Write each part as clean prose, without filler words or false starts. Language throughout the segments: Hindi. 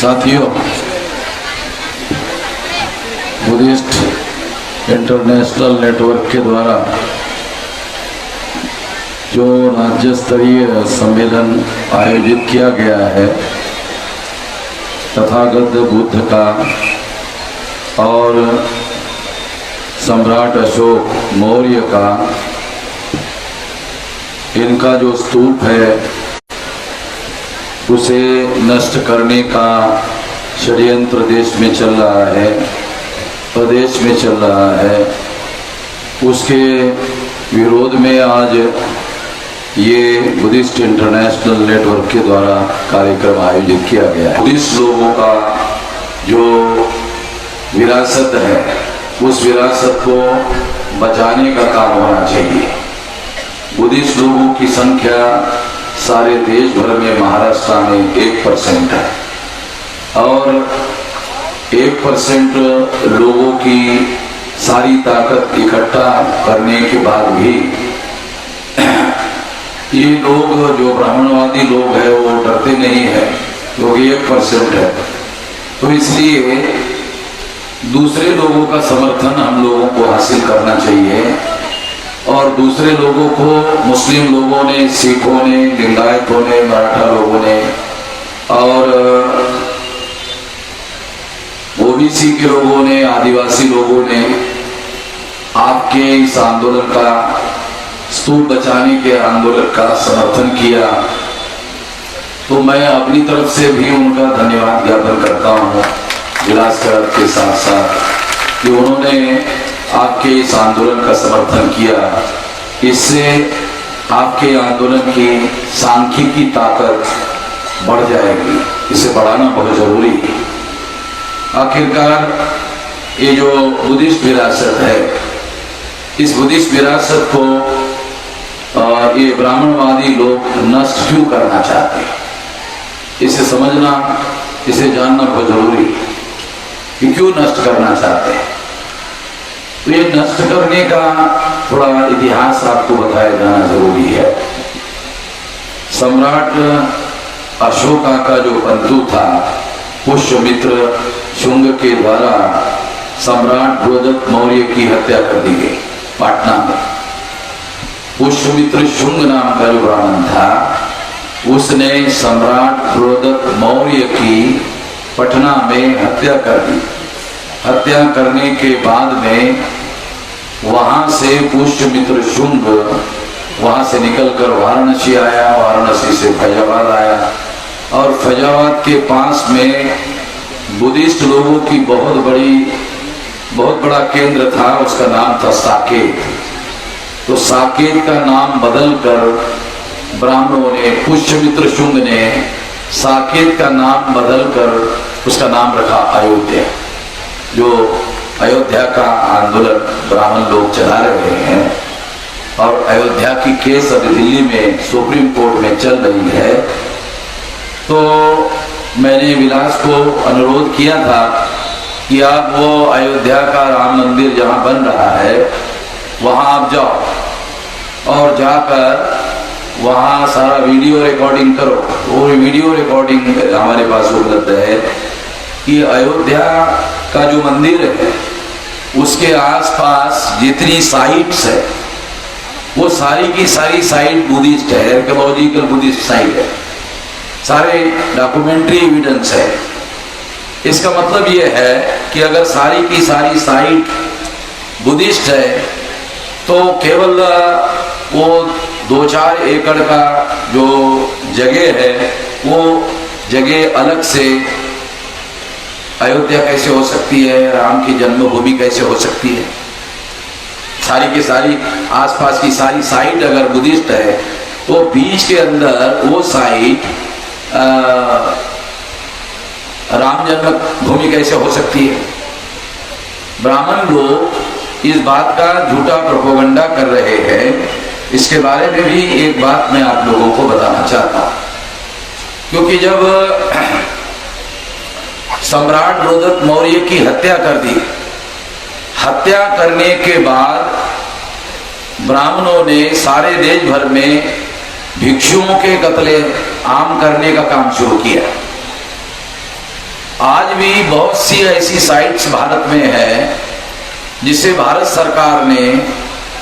साथियों, बुद्धिस्ट इंटरनेशनल नेटवर्क के द्वारा जो राज्य स्तरीय सम्मेलन आयोजित किया गया है तथागत बुद्ध का और सम्राट अशोक मौर्य का, इनका जो स्तूप है उसे नष्ट करने का षड्यंत्र देश में चल रहा है, प्रदेश में चल रहा है। उसके विरोध में आज ये बुद्धिस्ट इंटरनेशनल नेटवर्क के द्वारा कार्यक्रम आयोजित किया गया है। बुद्धिस्ट लोगों का जो विरासत है उस विरासत को बचाने का काम होना चाहिए। बुद्धिस्ट लोगों की संख्या सारे देश भर में महाराष्ट्र में 1% है और 1% लोगों की सारी ताकत इकट्ठा करने के बाद भी ये लोग जो ब्राह्मणवादी लोग हैं वो डरते नहीं है क्योंकि 1% है। तो इसलिए दूसरे लोगों का समर्थन हम लोगों को हासिल करना चाहिए और दूसरे लोगों को मुस्लिम लोगों ने, सिखों ने, लिंगायतों ने, मराठा लोगों ने और ओबीसी के लोगों ने, आदिवासी लोगों ने आपके इस आंदोलन का, स्तूप बचाने के आंदोलन का समर्थन किया। तो मैं अपनी तरफ से भी उनका धन्यवाद ज्ञापन करता हूँ विलासकर के साथ साथ कि उन्होंने आपके इस आंदोलन का समर्थन किया। इससे आपके आंदोलन की सांख्यिकी ताकत बढ़ जाएगी, इसे बढ़ाना बहुत जरूरी है। आखिरकार ये जो बुद्धिस्ट विरासत है, इस बुद्धिस्ट विरासत को ये ब्राह्मणवादी लोग नष्ट क्यों करना चाहते हैं, इसे समझना, इसे जानना बहुत जरूरी है कि क्यों नष्ट करना चाहते हैं। तो ये नष्ट करने का थोड़ा इतिहास आपको बताया जाना जरूरी है। सम्राट अशोका का जो बंधु था पुष्यमित्र शुंग के द्वारा सम्राट बृहदत्त मौर्य की हत्या कर दी गई पाटना में। पुष्यमित्र शुंग नाम का जो ब्राह्मण था उसने सम्राट बृहदत्त मौर्य की पटना में हत्या कर दी। हत्या करने के बाद में वहां से पुष्यमित्र शुंग वहां से निकलकर वाराणसी आया, वाराणसी से फैजाबाद आया और फैजाबाद के पास में बुद्धिस्ट लोगों की बहुत बड़ा केंद्र था, उसका नाम था साकेत। तो साकेत का नाम बदलकर ब्राह्मणों ने, पुष्यमित्र शुंग ने साकेत का नाम बदलकर उसका नाम रखा अयोध्या। जो अयोध्या का आंदोलन ब्राह्मण लोग चला रहे हैं और अयोध्या की केस अभी दिल्ली में सुप्रीम कोर्ट में चल रही है। तो मैंने विलास को अनुरोध किया था कि आप वो अयोध्या का राम मंदिर जहां बन रहा है वहां आप जाओ और जाकर वहां सारा वीडियो रिकॉर्डिंग करो। वो वीडियो रिकॉर्डिंग हमारे पास उपलब्ध है कि अयोध्या का जो मंदिर है उसके आसपास जितनी साइट्स है वो सारी की सारी साइट बुद्धिस्ट है, आर्कियोलॉजिकल बुद्धिस्ट साइट है, सारे डॉक्यूमेंट्री एविडेंस है। इसका मतलब ये है कि अगर सारी की सारी साइट बुद्धिस्ट है तो केवल वो 2-4 एकड़ का जो जगह है वो जगह अलग से अयोध्या कैसे हो सकती है, राम की जन्मभूमि कैसे हो सकती है। सारी की सारी आसपास की सारी साइट अगर बुद्धिस्ट है तो बीच के अंदर वो साइट राम जन्मभूमि कैसे हो सकती है। ब्राह्मण लोग इस बात का झूठा प्रोपेगेंडा कर रहे हैं। इसके बारे में भी एक बात मैं आप लोगों को बताना चाहता हूं, क्योंकि जब सम्राट बृहदत्त मौर्य की हत्या कर दी, हत्या करने के बाद ब्राह्मणों ने सारे देश भर में भिक्षुओं के कत्ले आम करने का काम शुरू किया। आज भी बहुत सी ऐसी साइट्स भारत में है जिसे भारत सरकार ने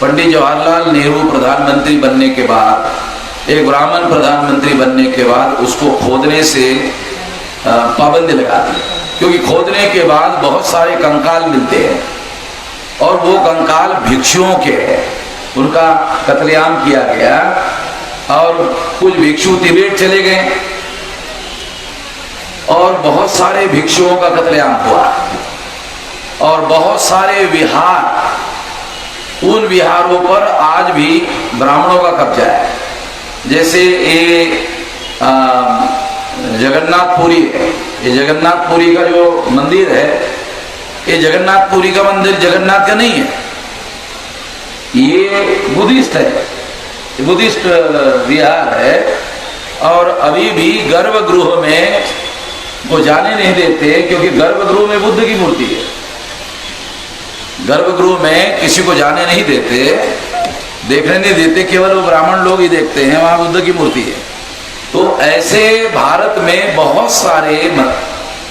पंडित जवाहरलाल नेहरू प्रधानमंत्री बनने के बाद, एक ब्राह्मण प्रधानमंत्री बनने के बाद उसको खोदने से पाबंदी लगा दी, क्योंकि खोदने के बाद बहुत सारे कंकाल मिलते हैं और वो कंकाल भिक्षुओं के हैं, उनका कत्लेआम किया गया और कुछ भिक्षु तिब्बत चले गए और बहुत सारे भिक्षुओं का कत्लेआम हुआ और बहुत सारे विहार, उन विहारों पर आज भी ब्राह्मणों का कब्जा है। जैसे ये जगन्नाथपुरी है, ये जगन्नाथपुरी का जो मंदिर है, ये जगन्नाथपुरी का मंदिर जगन्नाथ का नहीं है, ये बुद्धिस्ट है, बुद्धिस्ट विहार है और अभी भी गर्भगृह में वो जाने नहीं देते, क्योंकि गर्भगृह में बुद्ध की मूर्ति है, गर्भगृह में किसी को जाने नहीं देते, देखने नहीं देते, केवल वो ब्राह्मण लोग ही देखते हैं, वहां बुद्ध की मूर्ति है। तो ऐसे भारत में बहुत सारे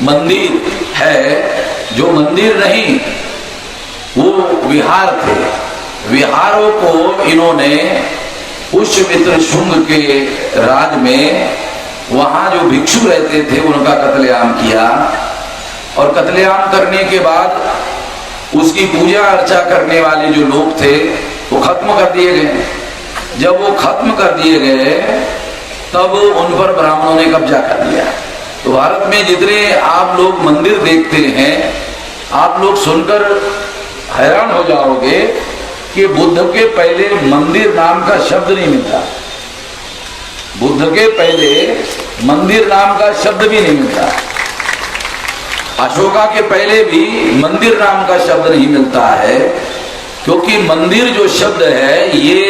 मंदिर है जो मंदिर नहीं, वो विहार थे। विहारों को इन्होंने पुष्यमित्र शुंग के राज में वहां जो भिक्षु रहते थे उनका कत्लेआम किया और कत्लेआम करने के बाद उसकी पूजा अर्चा करने वाले जो लोग थे वो खत्म कर दिए गए। जब वो खत्म कर दिए गए तब उन पर ब्राह्मणों ने कब्जा कर लिया। तो भारत में जितने आप लोग मंदिर देखते हैं, आप लोग सुनकर हैरान हो जाओगे कि बुद्ध के पहले मंदिर नाम का शब्द नहीं मिलता, बुद्ध के पहले मंदिर नाम का शब्द भी नहीं मिलता, अशोका के पहले भी मंदिर नाम का शब्द नहीं मिलता है, क्योंकि मंदिर जो शब्द है ये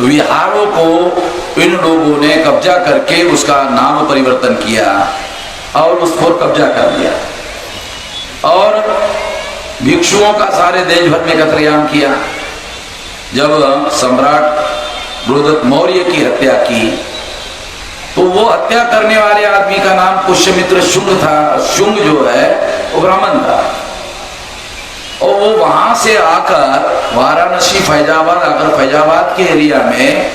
विहारों को इन लोगों ने कब्जा करके उसका नाम परिवर्तन किया और उस पर कब्जा कर लिया और भिक्षुओं का सारे देश भर में कत्लेआम किया। जब सम्राट बृहद्रथ मौर्य की हत्या की तो वो हत्या करने वाले आदमी का नाम पुष्यमित्र शुंग था। शुंग जो है वो ब्राह्मण था और वो वहां से आकर वाराणसी फैजाबाद आकर फैजाबाद के एरिया में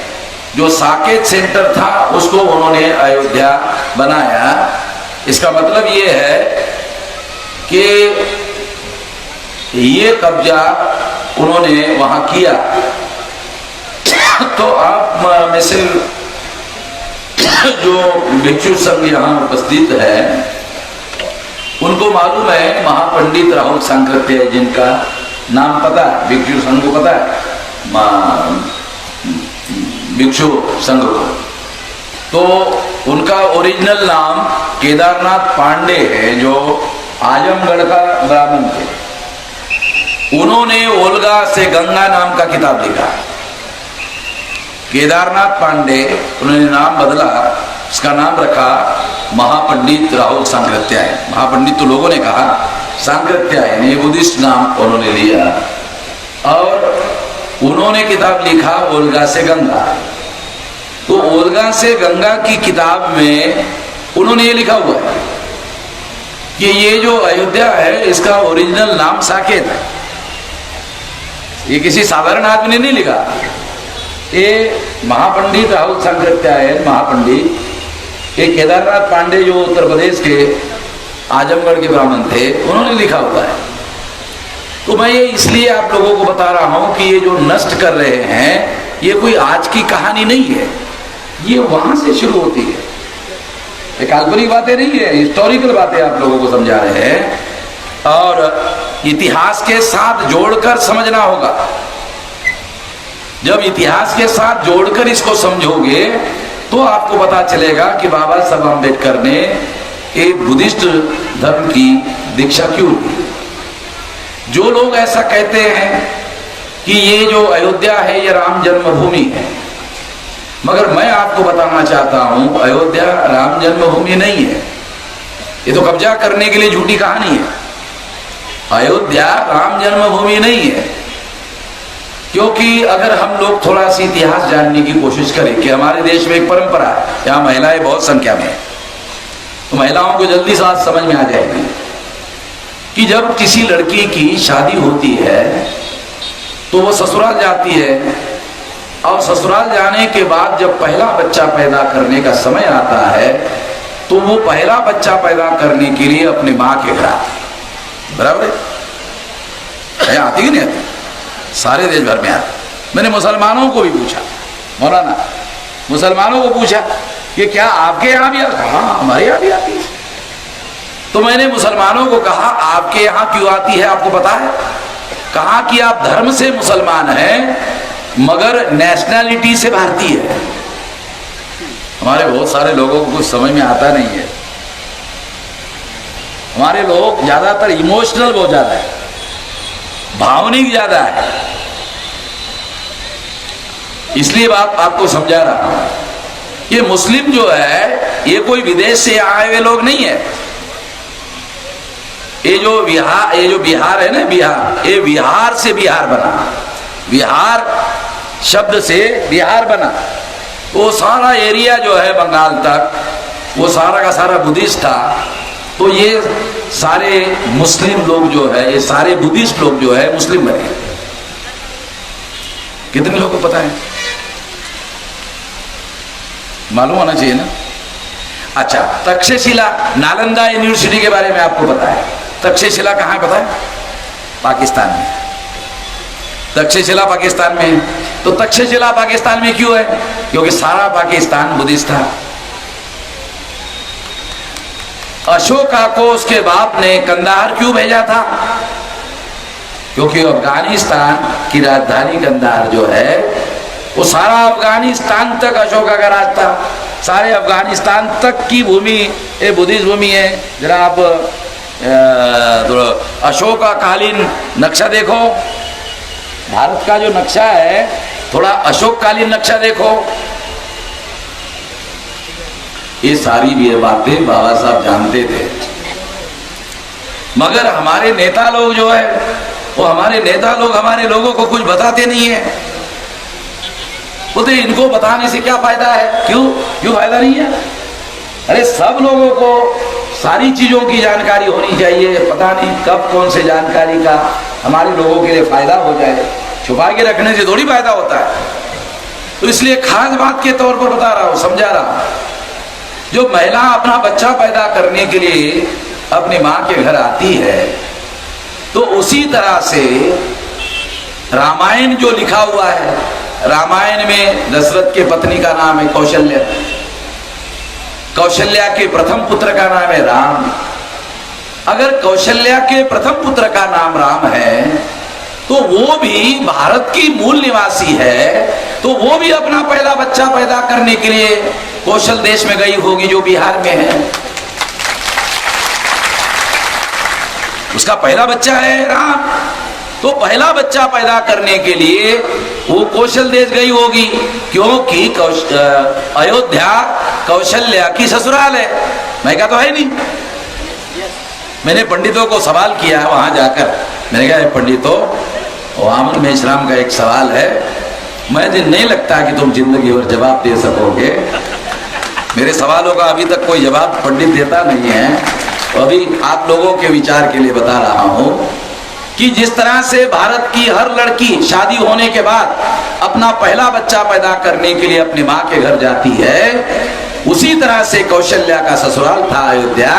जो साकेत सेंटर था उसको उन्होंने अयोध्या बनाया। इसका मतलब ये है कि ये कब्जा उन्होंने वहां किया। तो आप में से जो भिक्षु संघ यहाँ उपस्थित है उनको मालूम है महापंडित राहुल सांकृत्याय जिनका नाम पता है, भिक्षु संघ को पता है, भिक्षु संघ को। तो उनका ओरिजिनल नाम केदारनाथ पांडे है जो आजमगढ़ का ब्राह्मण थे। उन्होंने ओल्गा से गंगा नाम का किताब लिखा। केदारनाथ पांडे, उन्होंने नाम बदला, उसका नाम रखा महापंडित राहुल सांकृत्याय। महापंडित तो लोगों ने कहा, सांकृत्याय ने बुद्धिस्ट नाम उन्होंने लिया और उन्होंने किताब लिखा ओल्गा से गंगा। तो ओल्गा से गंगा की किताब में उन्होंने ये लिखा हुआ है कि ये जो अयोध्या है इसका ओरिजिनल नाम साकेत है। ये किसी साधारण आदमी ने नहीं लिखा, ये महापंडित राहुल सांकृत्याय महापंडित, ये केदारनाथ पांडे जो उत्तर प्रदेश के आजमगढ़ के ब्राह्मण थे उन्होंने लिखा हुआ है। तो मैं ये इसलिए आप लोगों को बता रहा हूं कि ये जो नष्ट कर रहे हैं ये कोई आज की कहानी नहीं है, ये वहां से शुरू होती है। ये काल्पनिक बातें नहीं है, हिस्टोरिकल बातें आप लोगों को समझा रहे हैं और इतिहास के साथ जोड़कर समझना होगा। जब इतिहास के साथ जोड़कर इसको समझोगे तो आपको पता चलेगा कि बाबा साहब अम्बेडकर ने एक बुद्धिस्ट धर्म की दीक्षा क्यों ली। जो लोग ऐसा कहते हैं कि ये जो अयोध्या है ये राम जन्मभूमि है, मगर मैं आपको बताना चाहता हूं अयोध्या राम जन्मभूमि नहीं है, ये तो कब्जा करने के लिए झूठी कहानी है। अयोध्या राम जन्मभूमि नहीं है, क्योंकि अगर हम लोग थोड़ा सी इतिहास जानने की कोशिश करें कि हमारे देश में एक परंपरा है, यहाँ महिलाएं बहुत संख्या में है, तो महिलाओं को जल्दी से समझ में आ जाएगी कि जब किसी लड़की की शादी होती है तो वो ससुराल जाती है, और ससुराल जाने के बाद जब पहला बच्चा पैदा करने का समय आता है तो वो पहला बच्चा पैदा करने के लिए अपनी माँ के घर आती है। बराबर है, आती कि नहीं आती? सारे देश भर में आती। मैंने मुसलमानों को भी पूछा, मौलाना मुसलमानों को पूछा कि क्या आपके यहाँ भी आती? हाँ हमारे यहाँ भी आती है। तो मैंने मुसलमानों को कहा आपके यहाँ क्यों आती है आपको पता है? कहा कि आप धर्म से मुसलमान हैं मगर नेशनैलिटी से भारतीय है। हमारे बहुत सारे लोगों को कुछ समझ में आता नहीं है। हमारे लोग ज्यादातर इमोशनल बहुत ज्यादा है, भावनिक ज्यादा है। इसलिए बात आपको समझा रहा हूं, ये मुस्लिम जो है ये कोई विदेश से आए हुए लोग नहीं है। ये जो बिहार है ना, बिहार, ये बिहार से बिहार बना, बिहार शब्द से बिहार बना। वो सारा एरिया जो है बंगाल तक, वो सारा का सारा बुद्धिस्ट था। तो ये सारे मुस्लिम लोग जो है, ये सारे बुद्धिस्ट लोग जो है मुस्लिम बने। कितने लोगों को पता है? मालूम होना चाहिए ना। अच्छा, तक्षशिला नालंदा यूनिवर्सिटी के बारे में आपको पता है? तक्षशिला कहाँ पता है? पाकिस्तान में। तक्षशिला पाकिस्तान में है। तो तक्षशिला पाकिस्तान में क्यों है? क्योंकि सारा पाकिस्तान बुद्धिस्ट था। अशोका को उसके बाप ने कंदाहार क्यों भेजा था? क्योंकि अफगानिस्तान की राजधानी कंदाहार जो है वो सारा अफगानिस्तान तक अशोका का राज था। सारे अफगानिस्तान तक की भूमि ये बुद्धिस्ट भूमि है। जरा आप अशोका कालीन नक्शा देखो, भारत का जो नक्शा है थोड़ा अशोक कालीन नक्शा देखो। ये सारी भी बातें बाबा साहब जानते थे, मगर हमारे नेता लोग जो है वो हमारे नेता लोग हमारे लोगों को कुछ बताते नहीं है। बोलते इनको बताने से क्या फायदा है? क्यों फायदा नहीं है? अरे सब लोगों को सारी चीजों की जानकारी होनी चाहिए। पता नहीं कब कौन से जानकारी का हमारे लोगों के लिए फायदा हो जाए। छुपा के रखने से थोड़ी फायदा होता है। तो इसलिए खास बात के तौर पर बता रहा हूं, समझा रहा हूं। जो महिला अपना बच्चा पैदा करने के लिए अपनी मां के घर आती है तो उसी तरह से रामायण जो लिखा हुआ है, रामायण में दशरथ के पत्नी का नाम है कौशल्या। कौशल्या के प्रथम पुत्र का नाम है राम। अगर कौशल्या के प्रथम पुत्र का नाम राम है तो वो भी भारत की मूल निवासी है, तो वो भी अपना पहला बच्चा पैदा करने के लिए कौशल देश में गई होगी जो बिहार में है। उसका पहला बच्चा है राम, तो पहला बच्चा पैदा करने के लिए वो कौशल देश गई होगी, क्योंकि अयोध्या कौशल्या की ससुराल है। मैं क्या तो है नहीं। मैंने पंडितों को सवाल किया है वहां जाकर, मैंने कहा पंडितों वामन मेश्राम का एक सवाल है, मुझे नहीं लगता कि तुम जिंदगी भर जवाब दे सकोगे। मेरे सवालों का अभी तक कोई जवाब पंडित देता नहीं है। तो अभी आप लोगों के विचार के लिए बता रहा हूं कि जिस तरह से भारत की हर लड़की शादी होने के बाद अपना पहला बच्चा पैदा करने के लिए अपनी मां के घर जाती है, उसी तरह से कौशल्या का ससुराल था अयोध्या,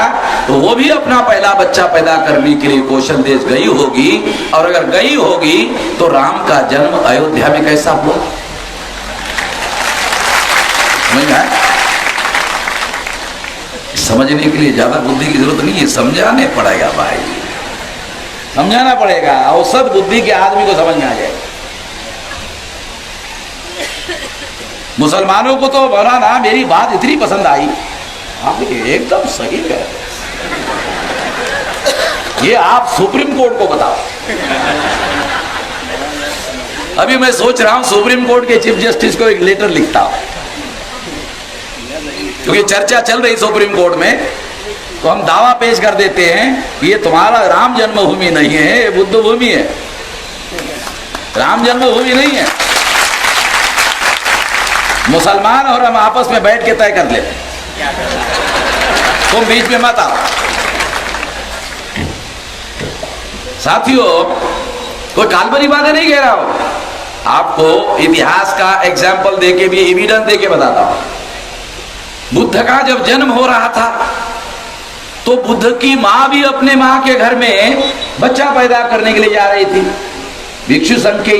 तो वो भी अपना पहला बच्चा पैदा करने के लिए कौशल देश गई होगी। और अगर गई होगी तो राम का जन्म अयोध्या में कैसा हुआ? समझने के लिए ज्यादा बुद्धि की जरूरत नहीं है, समझाने पड़ेगा भाई, समझाना पड़ेगा। औसत बुद्धि के आदमी को समझ में आ जाएगा। मुसलमानों को तो मौलाना मेरी बात इतनी पसंद आई, आप एकदम सही है, ये आप सुप्रीम कोर्ट को बताओ। अभी मैं सोच रहा हूं सुप्रीम कोर्ट के चीफ जस्टिस को एक लेटर लिखता हूं, क्योंकि चर्चा चल रही सुप्रीम कोर्ट में, तो हम दावा पेश कर देते हैं कि ये तुम्हारा राम जन्मभूमि नहीं है, ये बुद्ध भूमि है, राम जन्मभूमि नहीं है। मुसलमान और हम आपस में बैठ के तय कर लेते, तुम बीच में मत आओ। साथियों, कोई काल्पनिक बातें नहीं कह रहा हो, आपको इतिहास का एग्जाम्पल देके भी, एविडेंस देके बताता हूं। बुद्ध का जब जन्म हो रहा था तो बुद्ध की मां भी अपने मां के घर में बच्चा पैदा करने के लिए जा रही थी। भिक्षु संघ की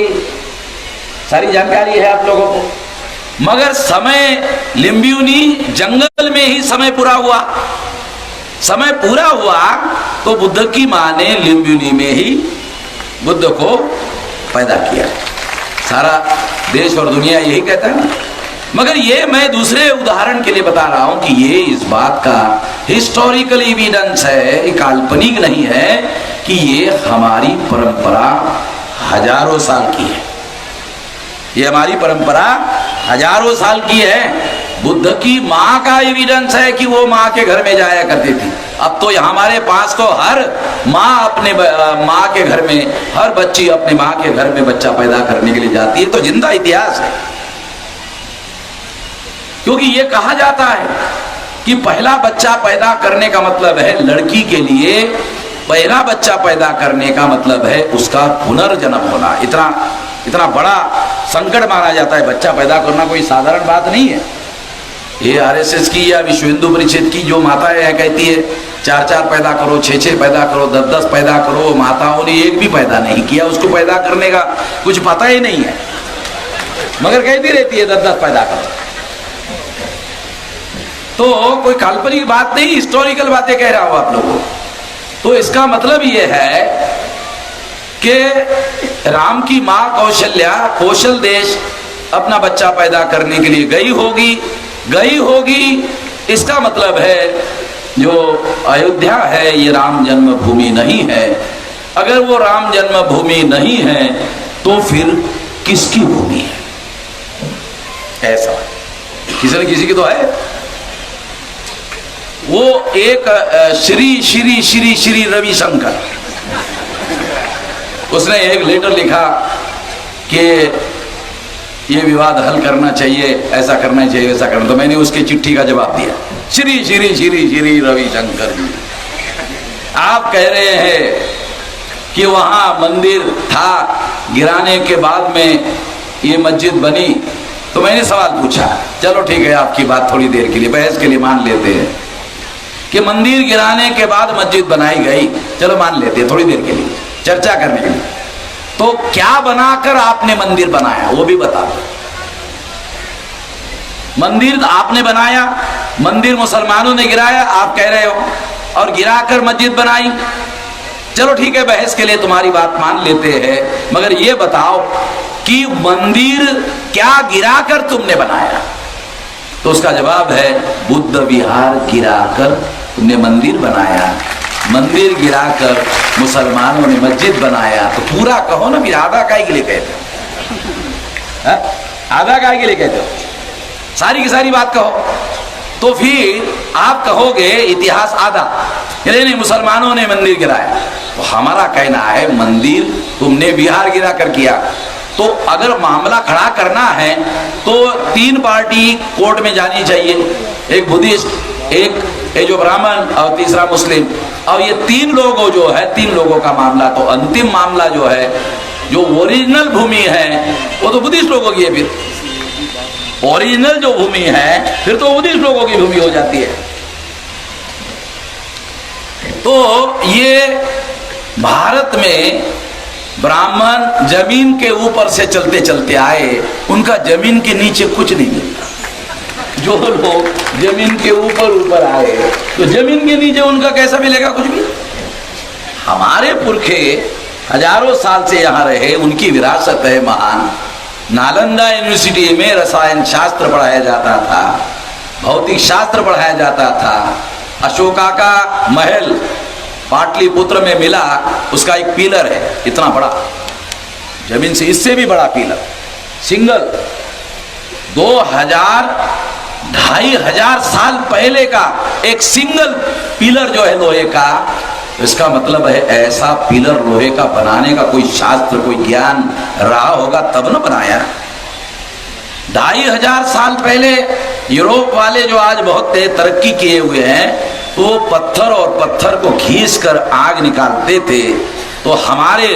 सारी जानकारी है आप लोगों को। मगर समय लिम्बियुनी जंगल में ही समय पूरा हुआ। समय पूरा हुआ तो बुद्ध की मां ने लिम्बियुनी में ही बुद्ध को पैदा किया। सारा देश और दुनिया यही कहता है ना। मगर ये मैं दूसरे उदाहरण के लिए बता रहा हूं कि ये इस बात का हिस्टोरिकल एविडेंस है, काल्पनिक नहीं है, कि ये हमारी परंपरा हजारों साल की है। ये हमारी परंपरा हजारों साल की है। बुद्ध की मां का एविडेंस है कि वो मां के घर में जाया करती थी। अब तो हमारे पास तो हर मां अपने मां के घर में, हर बच्ची अपने मां के घर में बच्चा पैदा करने के लिए जाती है। तो जिंदा इतिहास है। क्योंकि ये कहा जाता है कि पहला बच्चा पैदा करने का मतलब है, लड़की के लिए पहला बच्चा पैदा करने का मतलब है उसका पुनर्जन्म होना। इतना बड़ा संकट माना जाता है। बच्चा पैदा करना कोई साधारण बात नहीं है। ये आरएसएस की या विश्व हिंदू परिषद की जो माताएं है कहती है 4-4 पैदा करो, 6-6 पैदा करो, 10-10 पैदा करो। माताओं ने एक भी पैदा नहीं किया, उसको पैदा करने का कुछ पता ही नहीं है, मगर कहती रहती है 10-10 पैदा करो। तो कोई काल्पनिक बात नहीं, हिस्टोरिकल बातें कह रहा हूं आप लोगों को। तो इसका मतलब यह है कि राम की मां कौशल्या कौशल देश अपना बच्चा पैदा करने के लिए गई होगी। इसका मतलब है जो अयोध्या है ये राम जन्मभूमि नहीं है। अगर वो राम जन्मभूमि नहीं है तो फिर किसकी भूमि है? ऐसा किसी न किसी की तो है। वो एक श्री श्री श्री श्री रविशंकर, उसने एक लेटर लिखा कि ये विवाद हल करना चाहिए, ऐसा करना चाहिए, ऐसा करना। तो मैंने उसके चिट्ठी का जवाब दिया, श्री श्री श्री श्री रविशंकर जी, आप कह रहे हैं कि वहां मंदिर था, गिराने के बाद में ये मस्जिद बनी। तो मैंने सवाल पूछा, चलो ठीक है आपकी बात थोड़ी देर के लिए, बहस के लिए मान लेते हैं कि मंदिर गिराने के बाद मस्जिद बनाई गई, चलो मान लेते हैं थोड़ी देर के लिए, चर्चा करने के लिए। तो क्या बनाकर आपने मंदिर बनाया वो भी बता दो। मंदिर आपने बनाया, मंदिर मुसलमानों ने गिराया आप कह रहे हो, और गिराकर मस्जिद बनाई। चलो ठीक है बहस के लिए तुम्हारी बात मान लेते हैं, मगर ये बताओ कि मंदिर क्या गिराकर तुमने बनाया? तो उसका जवाब है बुद्ध विहार गिराकर तुमने मंदिर बनाया, मंदिर गिराकर मुसलमानों ने मस्जिद बनाया। तो पूरा कहो ना, फिर आधा काय के लिए कहते हो? आधा काय के लिए कहते हो? सारी की सारी बात कहो। तो फिर आप कहोगे इतिहास आधा, नहीं मुसलमानों ने मंदिर गिराया। तो हमारा कहना है मंदिर तुमने बिहार गिरा कर किया। तो अगर मामला खड़ा करना है तो 3 पार्टी कोर्ट में जानी चाहिए, एक बुद्धिस्ट, एक जो ब्राह्मण और तीसरा मुस्लिम। और ये 3 लोगों जो है, 3 लोगों का मामला, तो अंतिम मामला जो है, जो ओरिजिनल भूमि है वो तो बुद्धिस्ट लोगों की है। फिर ओरिजिनल जो भूमि है फिर तो बुद्धिस्ट लोगों की भूमि हो जाती है। तो ये भारत में ब्राह्मण जमीन के ऊपर से चलते चलते आए, उनका जमीन के नीचे कुछ नहीं मिलता। जो लोग जमीन के ऊपर आए तो जमीन के नीचे उनका कैसा मिलेगा? कुछ भी। हमारे पुरखे हजारों साल से यहाँ रहे, उनकी विरासत है महान। नालंदा यूनिवर्सिटी में रसायन शास्त्र पढ़ाया जाता था, भौतिक शास्त्र पढ़ाया जाता था। अशोका का महल पाटलिपुत्र में मिला, उसका एक पिलर है इतना बड़ा, जमीन से इससे भी बड़ा पिलर, सिंगल 2,000-2,500 साल पहले का एक सिंगल पिलर जो है लोहे का। इसका मतलब है ऐसा पिलर लोहे का बनाने का कोई शास्त्र, कोई ज्ञान रहा होगा तब न बनाया। 2,500 साल पहले यूरोप वाले जो आज बहुत तरक्की किए हुए हैं, तो पत्थर और पत्थर को घीस कर आग निकालते थे। तो हमारे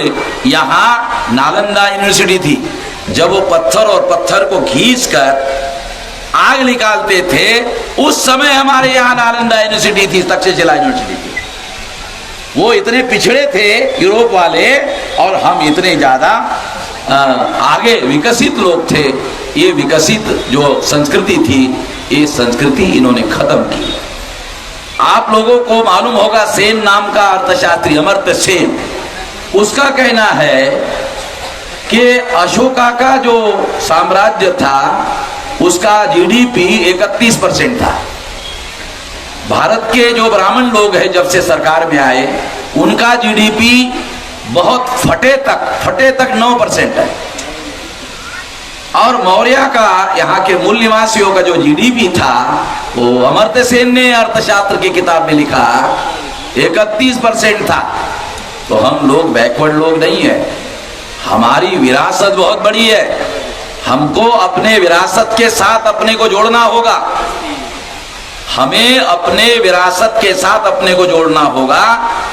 यहाँ नालंदा यूनिवर्सिटी थी, जब वो पत्थर और पत्थर को घीस कर आग निकालते थे, उस समय हमारे यहाँ नालंदा यूनिवर्सिटी थी, तक्षशिला यूनिवर्सिटी थी। वो इतने पिछड़े थे यूरोप वाले, और हम इतने ज्यादा आगे विकसित लोग थे। ये विकसित जो संस्कृति थी, ये संस्कृति इन्होंने खत्म की। आप लोगों को मालूम होगा, सेन नाम का अर्थशास्त्री अमर्त्य सेन, उसका कहना है कि अशोका का जो साम्राज्य था उसका जीडीपी 31% था। भारत के जो ब्राह्मण लोग हैं जब से सरकार में आए, उनका जीडीपी बहुत फटे तक 9% है। और मौर्य का, यहाँ के मूल निवासियों का जो जीडीपी था, वो अमर्त्य सेन ने अर्थशास्त्र की किताब में लिखा 31% था। तो हम लोग बैकवर्ड लोग नहीं है, हमारी विरासत बहुत बड़ी है। हमको अपने विरासत के साथ अपने को जोड़ना होगा, हमें अपने विरासत के साथ अपने को जोड़ना होगा।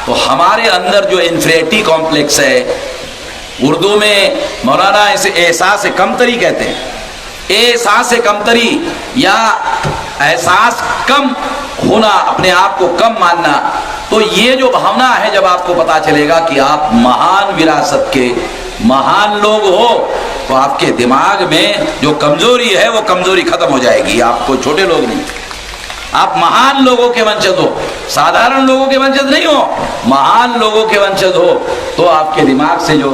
तो हमारे अंदर जो इन्फीरियरिटी कॉम्प्लेक्स है, उर्दू में मौलाना इसे एहसास कमतरी कहते हैं। एहसास कमतरी या एहसास कम होना, अपने आप को कम मानना, तो ये जो भावना है, जब आपको पता चलेगा कि आप महान विरासत के महान लोग हो, तो आपके दिमाग में जो कमजोरी है वो कमजोरी खत्म हो जाएगी। आपको छोटे लोग नहीं, आप महान लोगों के वंशज हो, साधारण लोगों के वंशज नहीं हो, महान लोगों के वंशज हो। तो आपके दिमाग से जो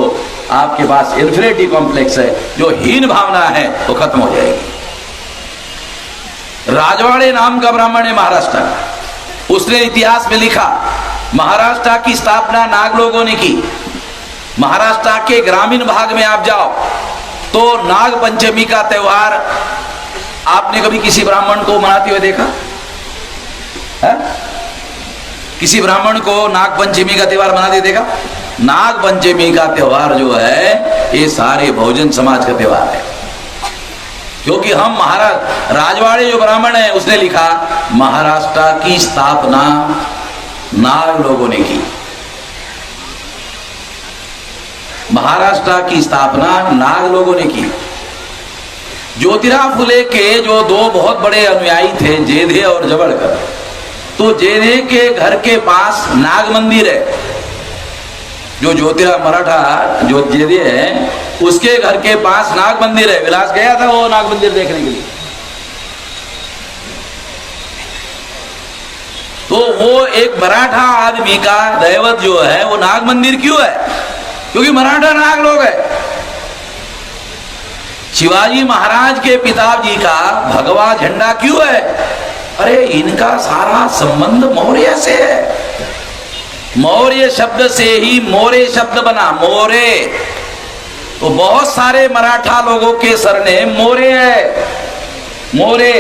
आपके पास इन्फीरियरिटी कॉम्प्लेक्स है, जो हीन भावना है, वो खत्म हो जाएगी। राजवाड़े नाम का ब्राह्मण है महाराष्ट्र का, उसने इतिहास में लिखा महाराष्ट्र की स्थापना नाग लोगों ने की। महाराष्ट्र के ग्रामीण भाग में आप जाओ तो नाग पंचमी का त्योहार आपने कभी किसी ब्राह्मण को मनाते हुए देखा है? किसी ब्राह्मण को नाग पंचमी का त्योहार मनाते देखा? नाग पंचमी का त्योहार जो है, ये सारे बहुजन समाज का त्योहार है। क्योंकि हम राजवाड़े जो ब्राह्मण है, उसने लिखा महाराष्ट्र की स्थापना नाग लोगों ने की। महाराष्ट्र की स्थापना नाग लोगों ने की। ज्योतिराव फुले के जो दो बहुत बड़े अनुयायी थे, जेधे और जबड़कर, तो जेधे के घर के पास नाग मंदिर है। जो ज्योतिराव मराठा जो जेधे है, उसके घर के पास नाग मंदिर है। विलास गया था वो नाग मंदिर देखने के लिए। तो वो एक मराठा आदमी का दैवत जो है, वो नाग मंदिर क्यों है? क्योंकि मराठा नाग लोग है। शिवाजी महाराज के पिताजी का भगवा झंडा क्यों है? अरे इनका सारा संबंध मौर्य से है। मौर्य शब्द से ही मोरे शब्द बना, मोरे। तो बहुत सारे मराठा लोगों के सरनेम मोरे है। मोरे,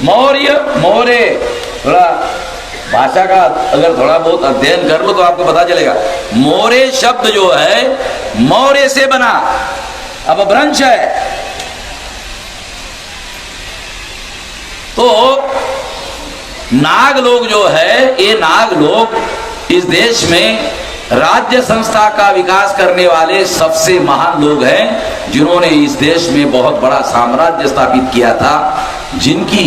मौर्य, मोरे। थोड़ा भाषा का अगर थोड़ा बहुत अध्ययन कर लो तो आपको पता चलेगा। मोरे शब्द जो है मौर्य से बना, अब अपभ्रंश है। तो नाग लोग जो है, ये नाग लोग इस देश में राज्य संस्था का विकास करने वाले सबसे महान लोग हैं, जिन्होंने इस देश में बहुत बड़ा साम्राज्य स्थापित किया था, जिनकी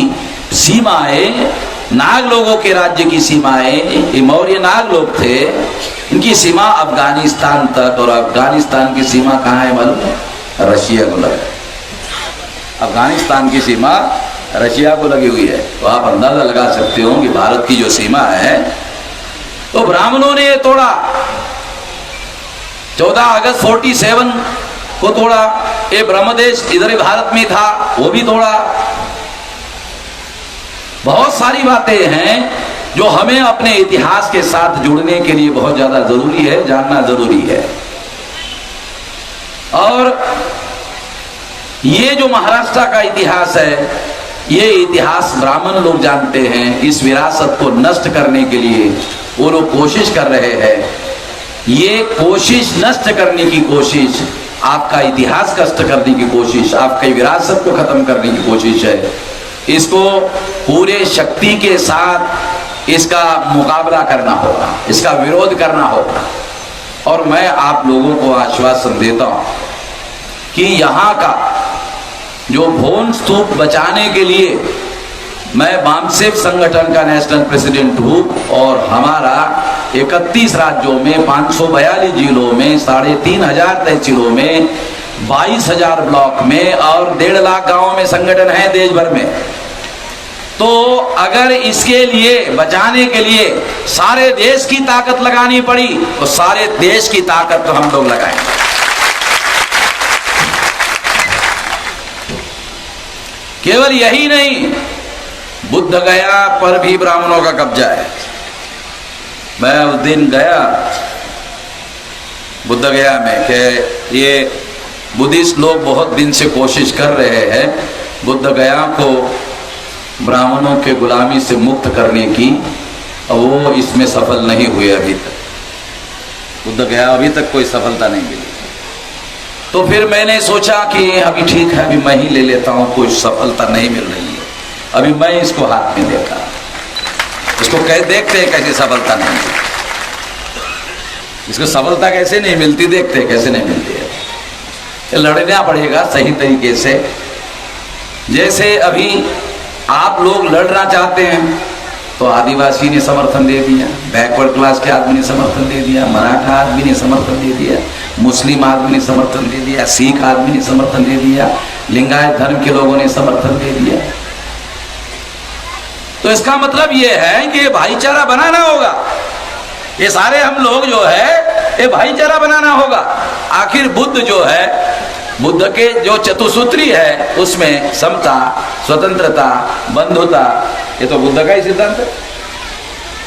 सीमाएं नाग लोगों के राज्य की सीमाएं, ये मौर्य नाग लोग थे, इनकी सीमा अफगानिस्तान तक, और अफगानिस्तान की सीमा कहाँ है मालूम है? रशिया को लगा। अफगानिस्तान की सीमा रशिया को लगी हुई है। तो आप अंदाजा लगा सकते हो कि भारत की जो सीमा है, तो ब्राह्मणों ने तोड़ा। 14 अगस्त 47 को तोड़ा। ये ब्रह्मदेश इधर भारत में था, वो भी तोड़ा। बहुत सारी बातें हैं जो हमें अपने इतिहास के साथ जुड़ने के लिए बहुत ज्यादा जरूरी है, जानना जरूरी है। और ये जो महाराष्ट्र का इतिहास है, ये इतिहास ब्राह्मण लोग जानते हैं। इस विरासत को नष्ट करने के लिए वो लोग कोशिश कर रहे हैं। ये कोशिश, नष्ट करने की कोशिश, आपका इतिहास नष्ट करने की कोशिश, आपकी विरासत को खत्म करने की कोशिश है। इसको पूरे शक्ति के साथ इसका मुकाबला करना होगा, इसका विरोध करना होगा। और मैं आप लोगों को आश्वासन देता हूं कि यहाँ का जो भोन स्तूप बचाने के लिए मैं बामसेफ संगठन का नेशनल प्रेसिडेंट हूँ और हमारा 31 राज्यों में 542 जिलों में 3500 तहसीलों में 22,000 ब्लॉक में और 1.5 लाख गांवों में संगठन है देश भर में। तो अगर इसके लिए बचाने के लिए सारे देश की ताकत लगानी पड़ी तो सारे देश की ताकत तो हम लोग लगाएंगे। केवल यही नहीं, बुद्ध गया पर भी ब्राह्मणों का कब्जा है। मैं उस दिन गया बुद्ध गया में कि ये बुद्धिस्ट लोग बहुत दिन से कोशिश कर रहे हैं बुद्ध गया को ब्राह्मणों के गुलामी से मुक्त करने की, और वो इसमें सफल नहीं हुए अभी तक। बुद्ध गया अभी तक कोई सफलता नहीं मिली। तो फिर मैंने सोचा कि अभी ठीक है, अभी मैं ही ले लेता हूँ, कोई सफलता नहीं मिल रही है, अभी मैं इसको हाथ में लेता, इसको देखते हैं कैसे सफलता नहीं मिलती, इसको सफलता कैसे नहीं मिलती, देखते हैं कैसे नहीं मिलती है। लड़ना पड़ेगा सही तरीके से। जैसे अभी आप लोग लड़ना चाहते हैं तो आदिवासी ने समर्थन दे दिया, बैकवर्ड क्लास के आदमी ने समर्थन दे दिया, मराठा आदमी ने समर्थन दे दिया, मुस्लिम आदमी ने समर्थन दे दिया, सिख आदमी ने समर्थन दे दिया, लिंगायत धर्म के लोगों ने समर्थन दे दिया। तो इसका मतलब यह है कि भाईचारा बनाना होगा। ये सारे हम लोग जो है ये भाईचारा बनाना होगा। आखिर बुद्ध जो है, बुद्ध के जो चतुसूत्री है उसमें समता, स्वतंत्रता, बंधुता, ये तो बुद्ध का ही सिद्धांत है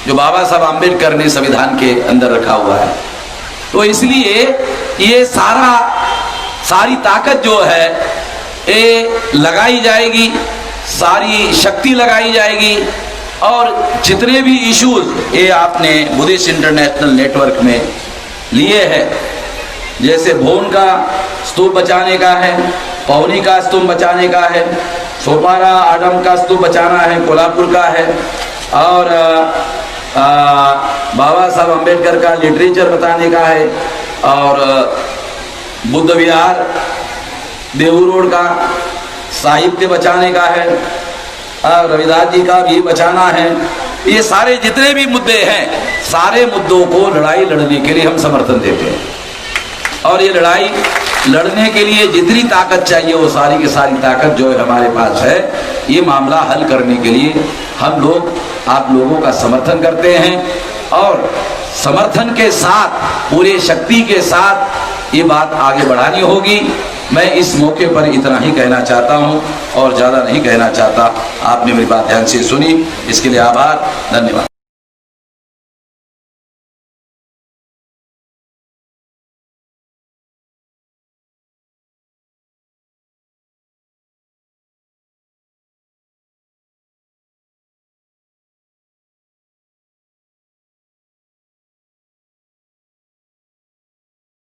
जो बाबा साहब आम्बेडकर ने संविधान के अंदर रखा हुआ है। तो इसलिए ये सारी ताकत जो है ये लगाई जाएगी, सारी शक्ति लगाई जाएगी। और जितने भी इश्यूज ये आपने बुद्धिस्ट इंटरनेशनल नेटवर्क में लिए हैं, जैसे भोन का स्तूप बचाने का है, पौनी का स्तूप बचाने का है, सोपारा आडम का स्तूप बचाना है, कोल्हापुर का है, और बाबा साहब अम्बेडकर का लिटरेचर बताने का है, और बुद्ध विहार देहू रोड का साहित्य बचाने का है, और रविदास जी का भी बचाना है। ये सारे जितने भी मुद्दे हैं, सारे मुद्दों को लड़ाई लड़ने के लिए हम समर्थन देते हैं। और ये लड़ाई लड़ने के लिए जितनी ताकत चाहिए वो सारी की सारी ताकत जो हमारे पास है, ये मामला हल करने के लिए हम लोग आप लोगों का समर्थन करते हैं। और समर्थन के साथ, पूरे शक्ति के साथ ये बात आगे बढ़ानी होगी। मैं इस मौके पर इतना ही कहना चाहता हूँ और ज़्यादा नहीं कहना चाहता। आपने मेरी बात ध्यान से सुनी, इसके लिए आभार, धन्यवाद।